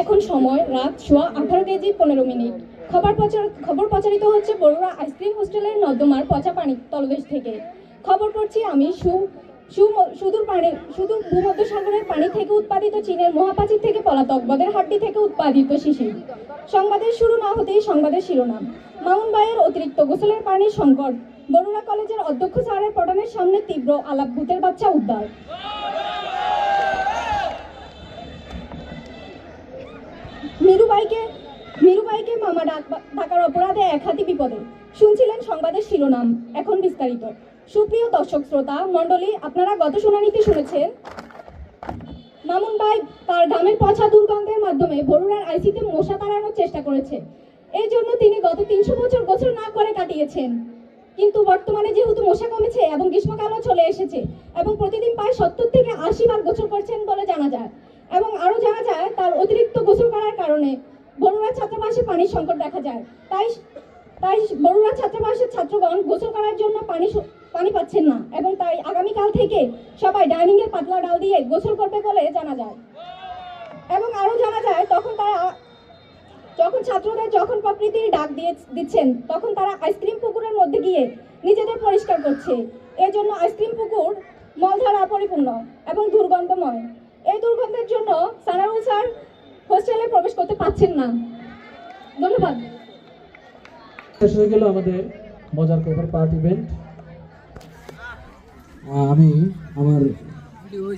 এখন সময় রাত 18:15। খবর প্রচারিত হচ্ছে বড়ুয়া আইসক্রিম হোস্টেলের নর্দমার পচা পানি তলদেশ থেকে। খবর পড়ছি আমি সুদূর ভূমধ্যসাগরের পানি থেকে উৎপাদিত চীনের মহাপ্রাচীর থেকে পলাতক বদের হাড্ডি থেকে উৎপাদিত শিশির। সংবাদের শুরু না হতেই সংবাদের শিরোনাম। মামুন ভাইয়ের অতিরিক্ত গোসলের পানির সংকট। বরুণা কলেজের অধ্যক্ষ স্যারের পঠনের সামনে তীব্র আলাপ, ভূতের বাচ্চা উদ্ধার। মিরুবাইকে মামা ডাকার অপরাধে এক হাতি বিপদে। শুনছিলেন সংবাদের শিরোনাম, এখন বিস্তারিত। সুপ্রিয় দর্শক শ্রোতা মণ্ডলী, আপনারা গত শুনানিতে শুনেছেন মামুন ভাই তার গ্রামের পচা দুর্গন্ধের মাধ্যমে বরুণার আইসিতে মশা তাড়ানোর চেষ্টা করেছে। এই জন্য তিনি গত 300 বছর গোসল না করে কাটিয়েছেন। কিন্তু বর্তমানে যেহেতু মশা কমেছে এবং গ্রীষ্মকালও চলে এসেছে এবং প্রতিদিন প্রায় 70 থেকে 80 বার গোসল করছেন বলে জানা যায়। এবং আরও জানা যায় তার অতিরিক্ত গোসল করার কারণে বরুণা ছাত্রাবাসে পানির সংকট দেখা যায়। তাই বরুণা ছাত্রাবাসের ছাত্রগণ গোসল করার জন্য পানি পাচ্ছেন না এবং তাই আগামীকাল থেকে সবাই ডাইনিং এর পাতলা ডাল দিয়ে গোসল করবে বলে জানা যায়। এবং আরও জানা যায় যখন ছাত্রদের যখন প্রকৃতির ডাক দিচ্ছেন তখন তারা আইসক্রিম পুকুরের মধ্যে গিয়ে নিজেদের পরিষ্কার করছে। এর জন্য আইসক্রিম পুকুর মলধারা পরিপূর্ণ এবং দুর্গন্ধময়। এই দুর্গন্ধের জন্য সানারুল স্যার হোস্টেলে প্রবেশ করতে পারছেন না। ধন্যবাদ। শেষ হয়ে গেল আমাদের মজার খবর পার্ট ইভেন্ট। আমি আমার